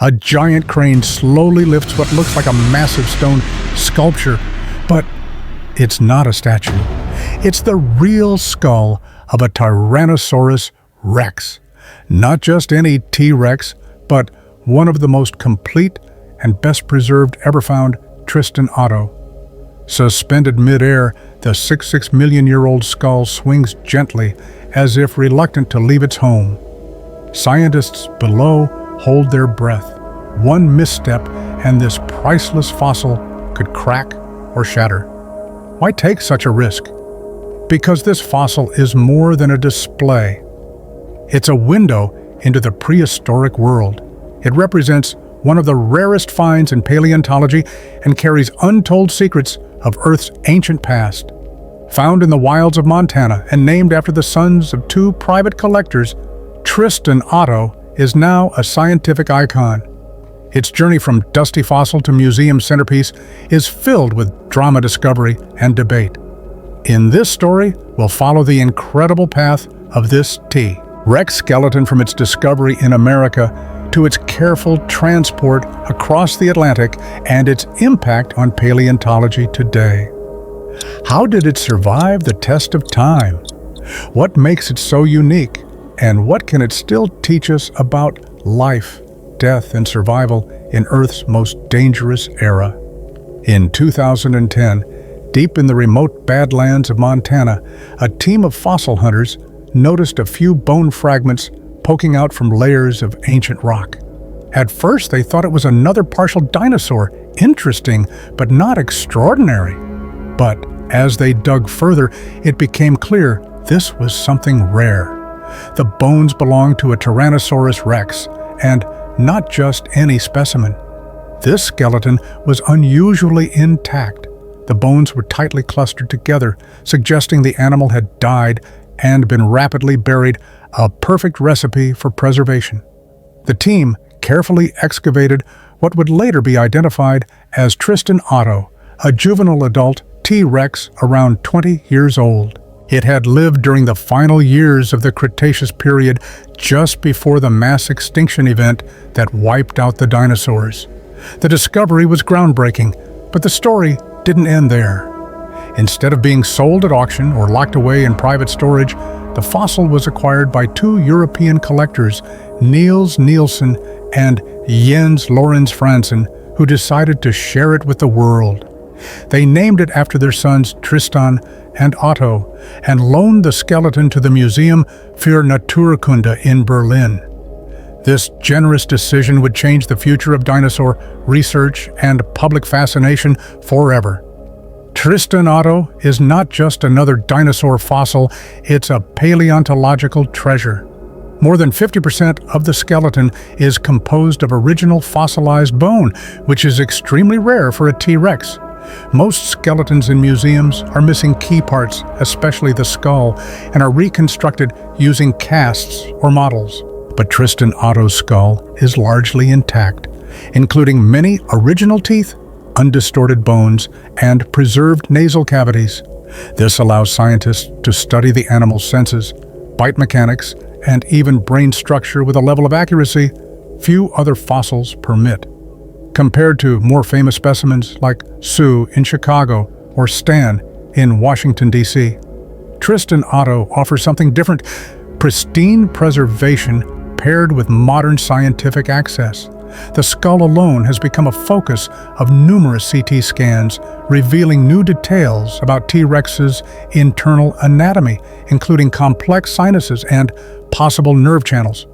A giant crane slowly lifts what looks like a massive stone sculpture, but it's not a statue. It's the real skull of a Tyrannosaurus rex. Not just any T-Rex, but one of the most complete and best preserved ever found, Tristan Otto. Suspended mid-air, the 6 million-year-old skull swings gently, as if reluctant to leave its home. Scientists below hold their breath. One misstep, and this priceless fossil could crack or shatter. Why take such a risk? Because this fossil is more than a display. It's a window into the prehistoric world. It represents one of the rarest finds in paleontology and carries untold secrets of Earth's ancient past. Found in the wilds of Montana and named after the sons of two private collectors, Tristan Otto is now a scientific icon. Its journey from dusty fossil to museum centerpiece is filled with drama, discovery, and debate. In this story, we'll follow the incredible path of this T-Rex skeleton from its discovery in America to its careful transport across the Atlantic and its impact on paleontology today. How did it survive the test of time? What makes it so unique? And what can it still teach us about life, death, and survival in Earth's most dangerous era? In 2010, deep in the remote Badlands of Montana, a team of fossil hunters noticed a few bone fragments poking out from layers of ancient rock. At first, they thought it was another partial dinosaur, interesting but not extraordinary. But as they dug further, it became clear this was something rare. The bones belonged to a Tyrannosaurus rex, and not just any specimen. This skeleton was unusually intact. The bones were tightly clustered together, suggesting the animal had died and been rapidly buried, a perfect recipe for preservation. The team carefully excavated what would later be identified as Tristan Otto, a juvenile adult T-Rex around 20 years old. It had lived during the final years of the Cretaceous period, just before the mass extinction event that wiped out the dinosaurs. The discovery was groundbreaking, but the story didn't end there. Instead of being sold at auction or locked away in private storage, the fossil was acquired by two European collectors, Niels Nielsen and Jens Lorenz Franzen, who decided to share it with the world. They named it after their sons Tristan and Otto and loaned the skeleton to the Museum für Naturkunde in Berlin. This generous decision would change the future of dinosaur research and public fascination forever. Tristan Otto is not just another dinosaur fossil, it's a paleontological treasure. More than 50% of the skeleton is composed of original fossilized bone, which is extremely rare for a T-Rex. Most skeletons in museums are missing key parts, especially the skull, and are reconstructed using casts or models. But Tristan Otto's skull is largely intact, including many original teeth, undistorted bones, and preserved nasal cavities. This allows scientists to study the animal's senses, bite mechanics, and even brain structure with a level of accuracy few other fossils permit. Compared to more famous specimens like Sue in Chicago or Stan in Washington, D.C., Tristan Otto offers something different: pristine preservation paired with modern scientific access. The skull alone has become a focus of numerous CT scans, revealing new details about T-Rex's internal anatomy, including complex sinuses and possible nerve channels.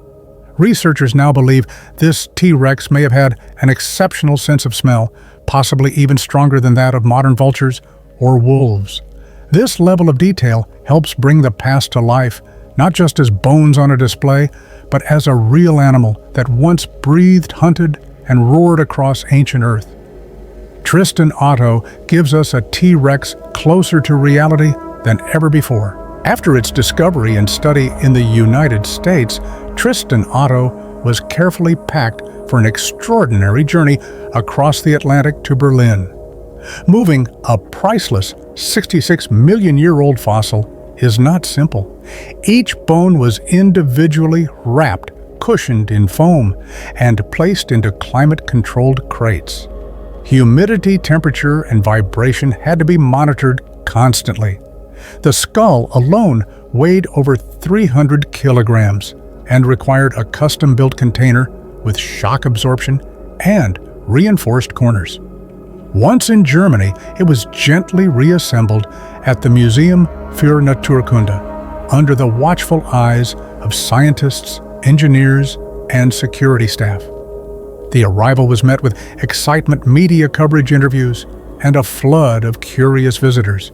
Researchers now believe this T-Rex may have had an exceptional sense of smell, possibly even stronger than that of modern vultures or wolves. This level of detail helps bring the past to life, not just as bones on a display, but as a real animal that once breathed, hunted, and roared across ancient Earth. Tristan Otto gives us a T-Rex closer to reality than ever before. After its discovery and study in the United States, Tristan Otto was carefully packed for an extraordinary journey across the Atlantic to Berlin. Moving a priceless 66 million-year-old fossil is not simple. Each bone was individually wrapped cushioned in foam and placed into climate-controlled crates. Humidity, temperature, and vibration had to be monitored constantly. The skull alone weighed over 300 kilograms and required a custom-built container with shock absorption and reinforced corners. Once in Germany, it was gently reassembled at the Museum für Naturkunde under the watchful eyes of scientists, engineers, and security staff. The arrival was met with excitement, media coverage, interviews, and a flood of curious visitors.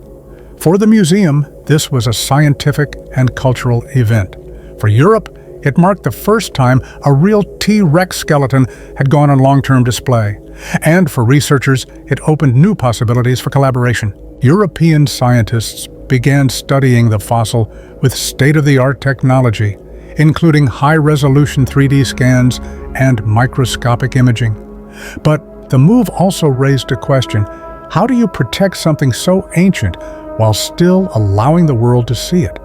For the museum, this was a scientific and cultural event. For Europe, it marked the first time a real T-Rex skeleton had gone on long-term display. And for researchers, it opened new possibilities for collaboration. European scientists began studying the fossil with state-of-the-art technology, including high-resolution 3D scans and microscopic imaging. But the move also raised a question: how do you protect something so ancient while still allowing the world to see it?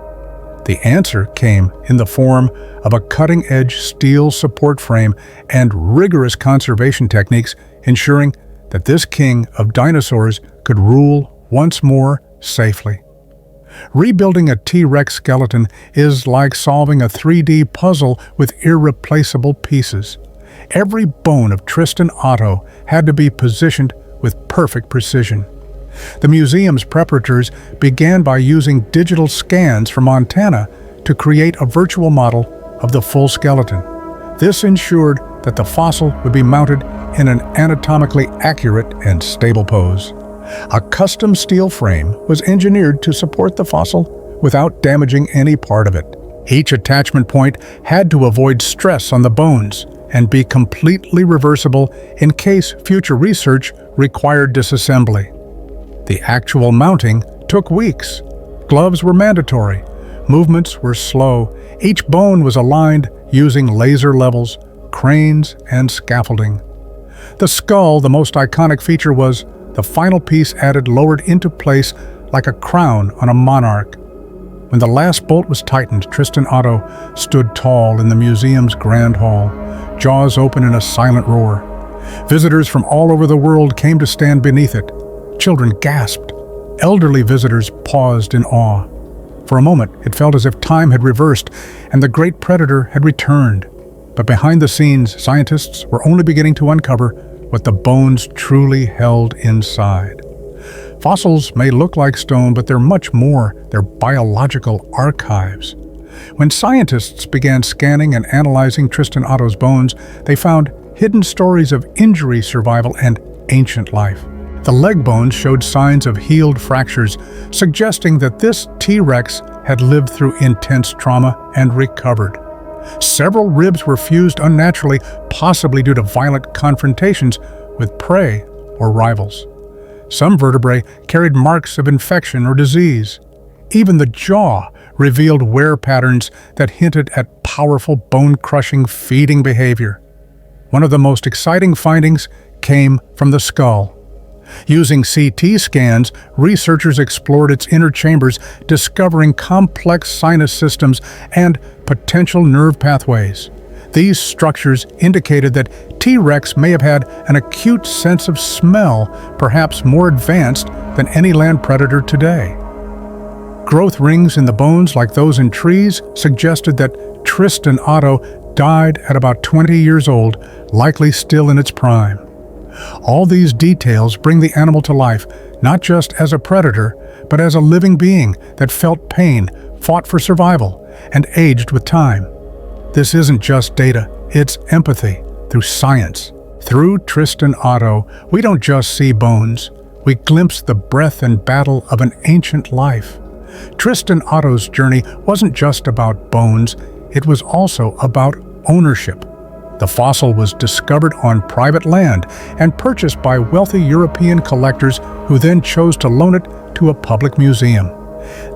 The answer came in the form of a cutting-edge steel support frame and rigorous conservation techniques, ensuring that this king of dinosaurs could rule once more safely. Rebuilding a T-Rex skeleton is like solving a 3D puzzle with irreplaceable pieces. Every bone of Tristan Otto had to be positioned with perfect precision. The museum's preparators began by using digital scans from Montana to create a virtual model of the full skeleton. This ensured that the fossil would be mounted in an anatomically accurate and stable pose. A custom steel frame was engineered to support the fossil without damaging any part of it. Each attachment point had to avoid stress on the bones and be completely reversible in case future research required disassembly. The actual mounting took weeks. Gloves were mandatory. Movements were slow. Each bone was aligned using laser levels, cranes, and scaffolding. The skull, the most iconic feature, was the final piece added lowered into place like a crown on a monarch. When the last bolt was tightened, Tristan Otto stood tall in the museum's grand hall, jaws open in a silent roar. Visitors from all over the world came to stand beneath it. Children gasped. Elderly visitors paused in awe. For a moment, it felt as if time had reversed and the great predator had returned. But behind the scenes, scientists were only beginning to uncover what the bones truly held inside. Fossils may look like stone, but they're much more. They're biological archives. When scientists began scanning and analyzing Tristan Otto's bones, they found hidden stories of injury survival and ancient life. The leg bones showed signs of healed fractures, suggesting that this T-Rex had lived through intense trauma and recovered. Several ribs were fused unnaturally, possibly due to violent confrontations with prey or rivals. Some vertebrae carried marks of infection or disease. Even the jaw revealed wear patterns that hinted at powerful bone-crushing feeding behavior. One of the most exciting findings came from the skull. Using CT scans, researchers explored its inner chambers, discovering complex sinus systems and potential nerve pathways. These structures indicated that T-Rex may have had an acute sense of smell, perhaps more advanced than any land predator today. Growth rings in the bones, like those in trees, suggested that Tristan Otto died at about 20 years old, likely still in its prime. All these details bring the animal to life, not just as a predator, but as a living being that felt pain, fought for survival, and aged with time. This isn't just data, it's empathy through science. Through Tristan Otto, we don't just see bones, we glimpse the breath and battle of an ancient life. Tristan Otto's journey wasn't just about bones, it was also about ownership. The fossil was discovered on private land and purchased by wealthy European collectors who then chose to loan it to a public museum.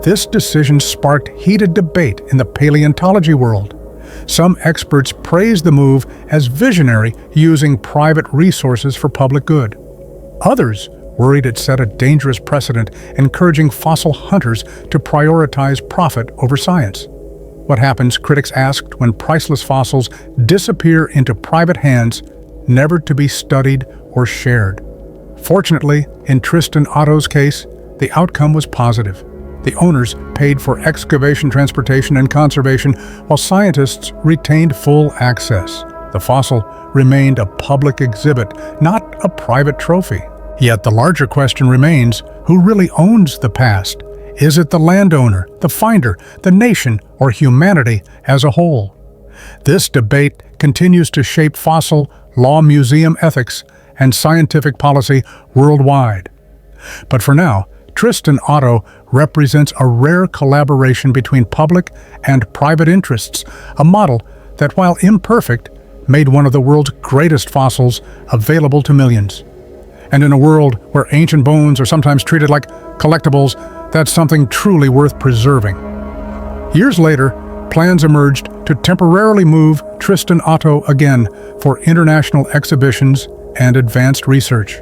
This decision sparked heated debate in the paleontology world. Some experts praised the move as visionary, using private resources for public good. Others worried it set a dangerous precedent, encouraging fossil hunters to prioritize profit over science. What happens, critics asked, when priceless fossils disappear into private hands, never to be studied or shared? Fortunately, in Tristan Otto's case, the outcome was positive. The owners paid for excavation, transportation, and conservation, while scientists retained full access. The fossil remained a public exhibit, not a private trophy. Yet the larger question remains, who really owns the past? Is it the landowner, the finder, the nation, or humanity as a whole? This debate continues to shape fossil, law, museum ethics, and scientific policy worldwide. But for now, Tristan Otto represents a rare collaboration between public and private interests, a model that, while imperfect, made one of the world's greatest fossils available to millions. And in a world where ancient bones are sometimes treated like collectibles, that's something truly worth preserving. Years later, plans emerged to temporarily move Tristan Otto again for international exhibitions and advanced research.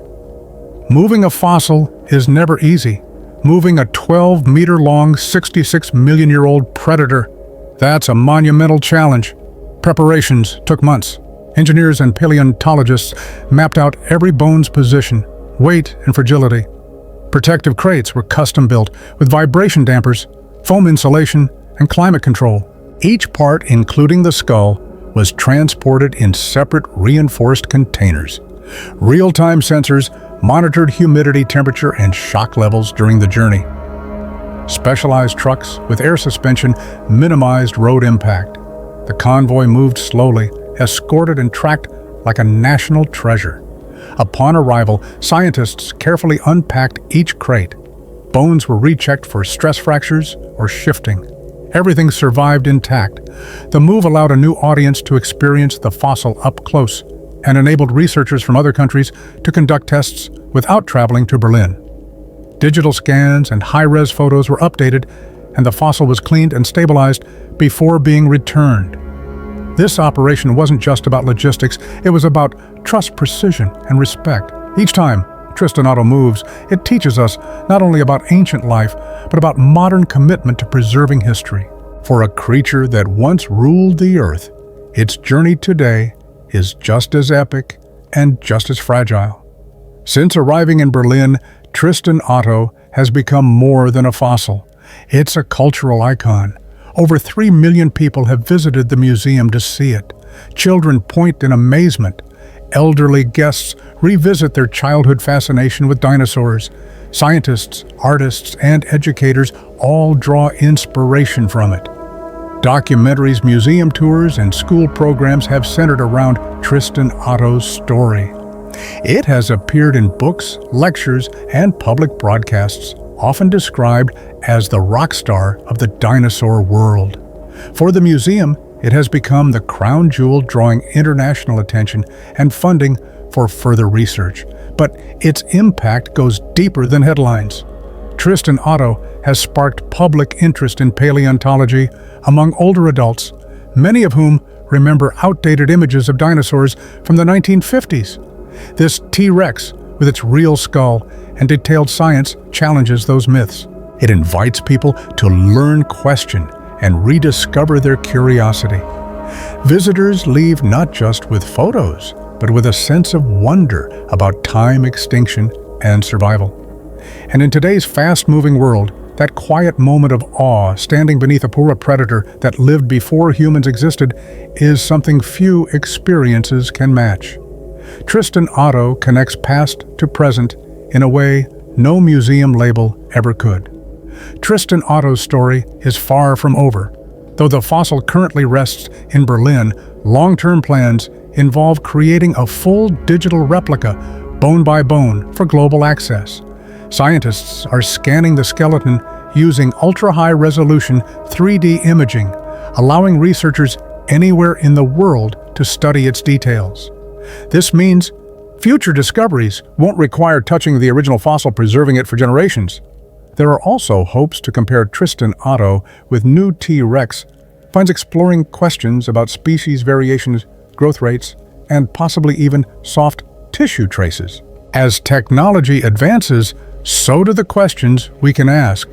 Moving a fossil is never easy. Moving a 12-meter-long, 66-million-year-old predator, that's a monumental challenge. Preparations took months. Engineers and paleontologists mapped out every bone's position, weight, and fragility. Protective crates were custom-built with vibration dampers, foam insulation, and climate control. Each part, including the skull, was transported in separate reinforced containers. Real-time sensors monitored humidity, temperature, and shock levels during the journey. Specialized trucks with air suspension minimized road impact. The convoy moved slowly, escorted and tracked like a national treasure. Upon arrival, scientists carefully unpacked each crate. Bones were rechecked for stress fractures or shifting. Everything survived intact. The move allowed a new audience to experience the fossil up close and enabled researchers from other countries to conduct tests without traveling to Berlin. Digital scans and high-res photos were updated, and the fossil was cleaned and stabilized before being returned. This operation wasn't just about logistics, it was about trust, precision, and respect. Each time Tristan Otto moves, it teaches us not only about ancient life, but about modern commitment to preserving history. For a creature that once ruled the earth, its journey today is just as epic and just as fragile. Since arriving in Berlin, Tristan Otto has become more than a fossil. It's a cultural icon. Over 3 million people have visited the museum to see it. Children point in amazement. Elderly guests revisit their childhood fascination with dinosaurs. Scientists, artists, and educators all draw inspiration from it. Documentaries, museum tours, and school programs have centered around Tristan Otto's story. It has appeared in books, lectures, and public broadcasts, often described as the rock star of the dinosaur world. For the museum, it has become the crown jewel, drawing international attention and funding for further research. But its impact goes deeper than headlines. Tristan Otto has sparked public interest in paleontology among older adults, many of whom remember outdated images of dinosaurs from the 1950s. This T-Rex, with its real skull and detailed science, challenges those myths. It invites people to learn, question, and rediscover their curiosity. Visitors leave not just with photos, but with a sense of wonder about time, extinction, and survival. And in today's fast-moving world, that quiet moment of awe standing beneath a poor predator that lived before humans existed is something few experiences can match. Tristan Otto connects past to present in a way no museum label ever could. Tristan Otto's story is far from over. Though the fossil currently rests in Berlin, long-term plans involve creating a full digital replica, bone by bone, for global access. Scientists are scanning the skeleton using ultra-high-resolution 3D imaging, allowing researchers anywhere in the world to study its details. This means future discoveries won't require touching the original fossil, preserving it for generations. There are also hopes to compare Tristan Otto with new T-Rex, finds exploring questions about species variations, growth rates, and possibly even soft tissue traces. As technology advances, so do the questions we can ask.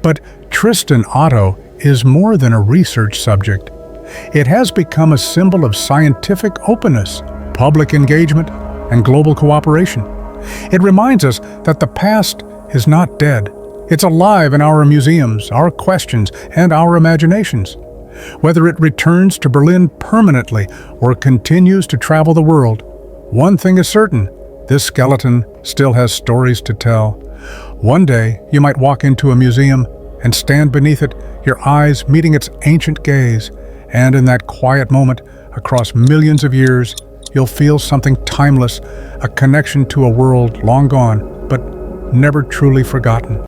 But Tristan Otto is more than a research subject. It has become a symbol of scientific openness, public engagement, and global cooperation. It reminds us that the past is not dead. It's alive in our museums, our questions, and our imaginations. Whether it returns to Berlin permanently or continues to travel the world, one thing is certain: this skeleton still has stories to tell. One day, you might walk into a museum and stand beneath it, your eyes meeting its ancient gaze, and in that quiet moment, across millions of years, you'll feel something timeless, a connection to a world long gone, but never truly forgotten.